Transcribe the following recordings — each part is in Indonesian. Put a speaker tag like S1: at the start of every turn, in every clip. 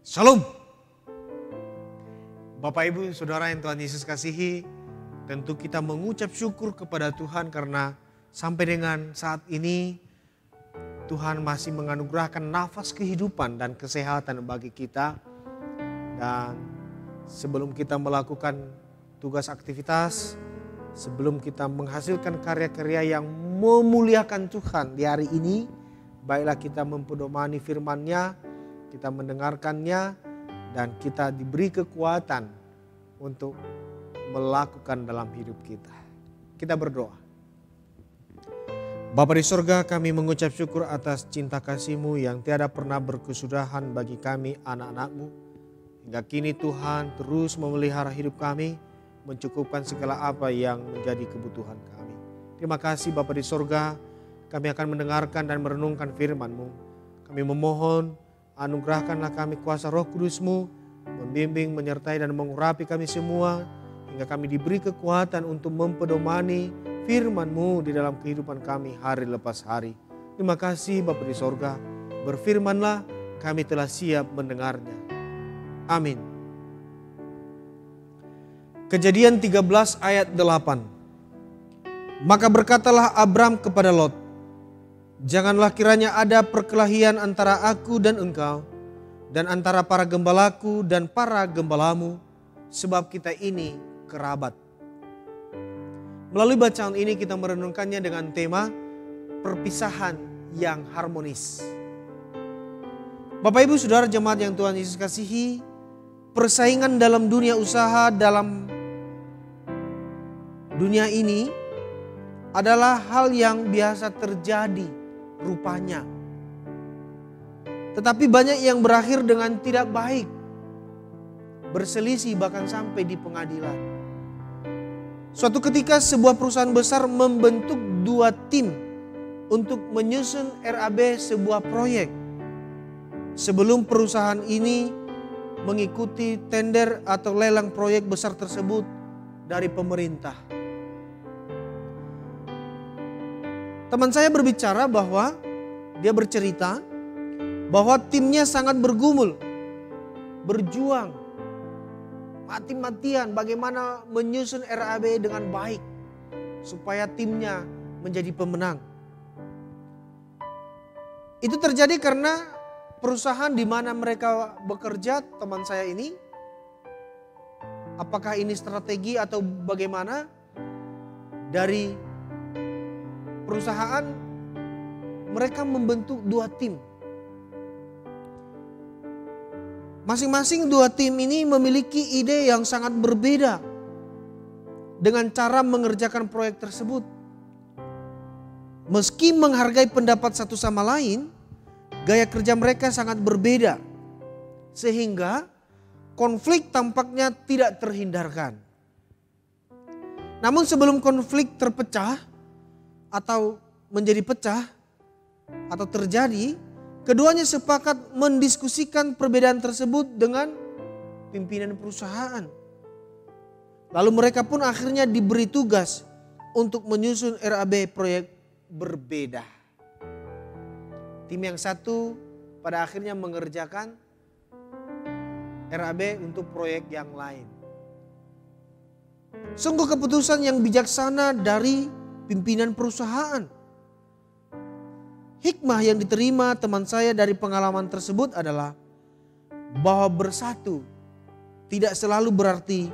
S1: Shalom. Bapak Ibu Saudara yang Tuhan Yesus kasihi, tentu kita mengucap syukur kepada Tuhan karena sampai dengan saat ini Tuhan masih menganugerahkan nafas kehidupan dan kesehatan bagi kita. Dan sebelum kita melakukan tugas aktivitas, sebelum kita menghasilkan karya-karya yang memuliakan Tuhan di hari ini, baiklah kita mempedomani firman-Nya, kita mendengarkannya, dan kita diberi kekuatan untuk melakukan dalam hidup kita. Kita berdoa. Bapa di sorga, kami mengucap syukur atas cinta kasih-Mu yang tiada pernah berkesudahan bagi kami anak-anak-Mu. Hingga kini Tuhan terus memelihara hidup kami, mencukupkan segala apa yang menjadi kebutuhan kami. Terima kasih Bapa di sorga, kami akan mendengarkan dan merenungkan firman-Mu. Kami memohon, anugerahkanlah kami kuasa Roh Kudus-Mu, membimbing, menyertai dan mengurapi kami semua, hingga kami diberi kekuatan untuk mempedomani firman-Mu di dalam kehidupan kami hari lepas hari. Terima kasih Bapa di sorga, berfirmanlah, kami telah siap mendengarnya. Amin. Kejadian 13 ayat 8. Maka berkatalah Abram kepada Lot, janganlah kiranya ada perkelahian antara aku dan engkau, dan antara para gembalaku dan para gembalamu, sebab kita ini kerabat. Melalui bacaan ini kita merenungkannya dengan tema perpisahan yang harmonis. Bapak Ibu Saudara jemaat yang Tuhan Yesus kasihi, persaingan dalam dunia usaha, dalam dunia ini adalah hal yang biasa terjadi rupanya. Tetapi banyak yang berakhir dengan tidak baik, berselisih bahkan sampai di pengadilan. Suatu ketika sebuah perusahaan besar membentuk dua tim untuk menyusun RAB sebuah proyek. Sebelum perusahaan ini mengikuti tender atau lelang proyek besar tersebut dari pemerintah. Teman saya berbicara bahwa dia bercerita bahwa timnya sangat bergumul, berjuang, mati-matian bagaimana menyusun RAB dengan baik supaya timnya menjadi pemenang. Itu terjadi karena perusahaan di mana mereka bekerja, teman saya ini, apakah ini strategi atau bagaimana, dari perusahaan mereka membentuk dua tim. Masing-masing dua tim ini memiliki ide yang sangat berbeda dengan cara mengerjakan proyek tersebut. Meski menghargai pendapat satu sama lain, gaya kerja mereka sangat berbeda, sehingga konflik tampaknya tidak terhindarkan. Namun sebelum konflik terpecah atau menjadi pecah atau terjadi, keduanya sepakat mendiskusikan perbedaan tersebut dengan pimpinan perusahaan. Lalu mereka pun akhirnya diberi tugas untuk menyusun RAB proyek berbeda. Tim yang satu pada akhirnya mengerjakan RAB untuk proyek yang lain. Sungguh keputusan yang bijaksana dari pimpinan perusahaan. Hikmah yang diterima teman saya dari pengalaman tersebut adalah bahwa bersatu tidak selalu berarti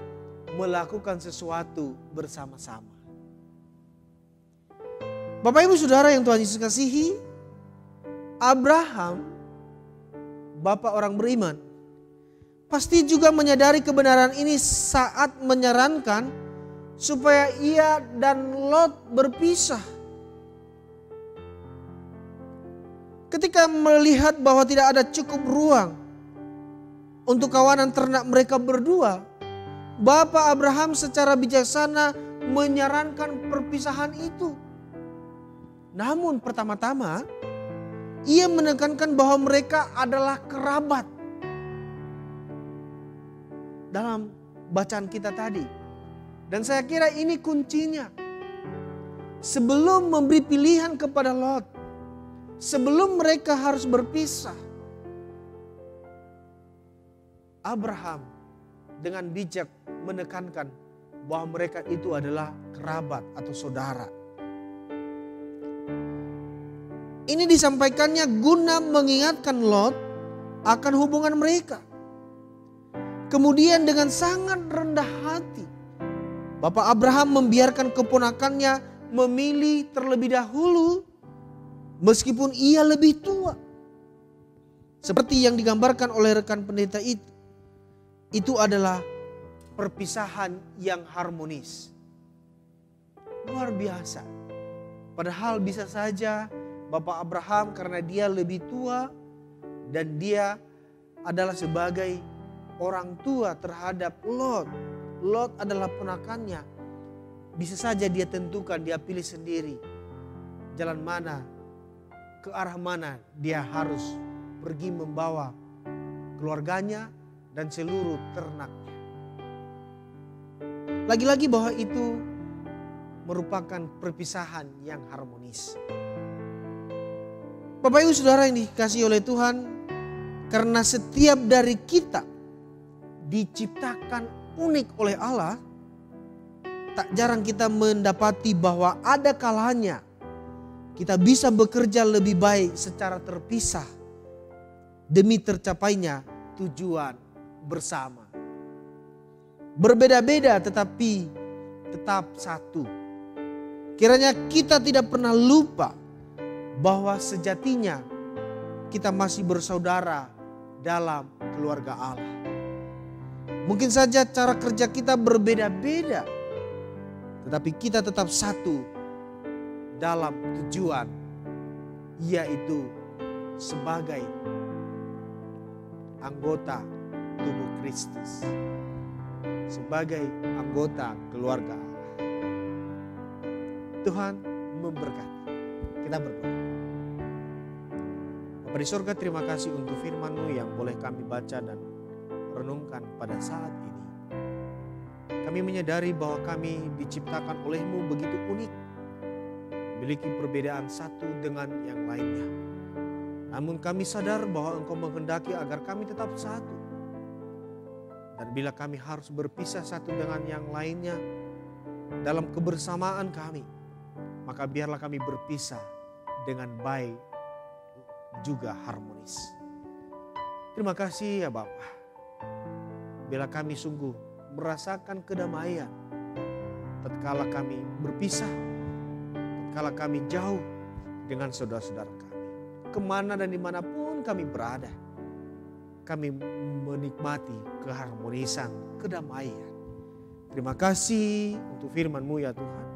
S1: melakukan sesuatu bersama-sama. Bapak Ibu Saudara yang Tuhan Yesus kasihi, Abraham, bapak orang beriman, pasti juga menyadari kebenaran ini saat menyarankan supaya ia dan Lot berpisah. Ketika melihat bahwa tidak ada cukup ruang untuk kawanan ternak mereka berdua, Bapak Abraham secara bijaksana menyarankan perpisahan itu. Namun pertama-tama ia menekankan bahwa mereka adalah kerabat. Dalam bacaan kita tadi. Dan saya kira ini kuncinya. Sebelum memberi pilihan kepada Lot, sebelum mereka harus berpisah, Abraham dengan bijak menekankan bahwa mereka itu adalah kerabat atau saudara. Ini disampaikannya guna mengingatkan Lot akan hubungan mereka. Kemudian dengan sangat rendah hati, Bapak Abraham membiarkan keponakannya memilih terlebih dahulu meskipun ia lebih tua. Seperti yang digambarkan oleh rekan pendeta itu. Itu adalah perpisahan yang harmonis. Luar biasa. Padahal bisa saja Bapak Abraham karena dia lebih tua dan dia adalah sebagai orang tua terhadap Lot. Lot adalah ponakannya. Bisa saja dia tentukan, dia pilih sendiri jalan mana, ke arah mana dia harus pergi membawa keluarganya dan seluruh ternaknya. Lagi-lagi bahwa itu merupakan perpisahan yang harmonis. Bapak Ibu Saudara yang dikasihi oleh Tuhan, karena setiap dari kita diciptakan unik oleh Allah, tak jarang kita mendapati bahwa ada kalanya kita bisa bekerja lebih baik secara terpisah demi tercapainya tujuan bersama. Berbeda-beda tetapi tetap satu. Kiranya kita tidak pernah lupa bahwa sejatinya kita masih bersaudara dalam keluarga Allah. Mungkin saja cara kerja kita berbeda-beda, tetapi kita tetap satu dalam tujuan, yaitu sebagai anggota tubuh Kristus, sebagai anggota keluarga Allah. Tuhan memberkati. Kita berdoa. Bapa di sorga, terima kasih untuk firman-Mu yang boleh kami baca dan renungkan pada saat ini. Kami menyadari bahwa kami diciptakan oleh-Mu begitu unik, memiliki perbedaan satu dengan yang lainnya. Namun kami sadar bahwa Engkau menghendaki agar kami tetap satu. Dan bila kami harus berpisah satu dengan yang lainnya dalam kebersamaan kami, maka biarlah kami berpisah dengan baik juga harmonis. Terima kasih ya Bapa. Bila kami sungguh merasakan kedamaian tatkala kami berpisah, tatkala kami jauh dengan saudara-saudara kami, kemana dan dimanapun kami berada, kami menikmati keharmonisan, kedamaian. Terima kasih untuk firman-Mu ya Tuhan.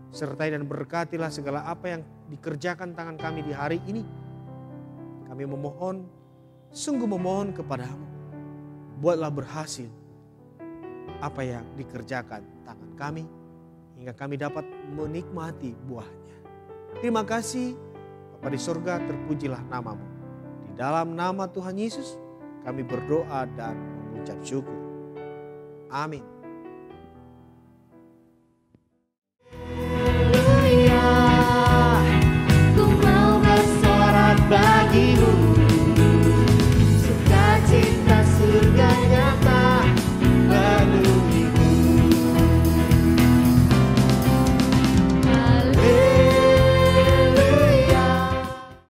S1: Sertai dan berkatilah segala apa yang dikerjakan tangan kami di hari ini. Kami memohon, sungguh memohon kepadamu, buatlah berhasil apa yang dikerjakan tangan kami, hingga kami dapat menikmati buahnya. Terima kasih, Bapa di sorga, terpujilah nama-Mu. Di dalam nama Tuhan Yesus kami berdoa dan mengucap syukur. Amin.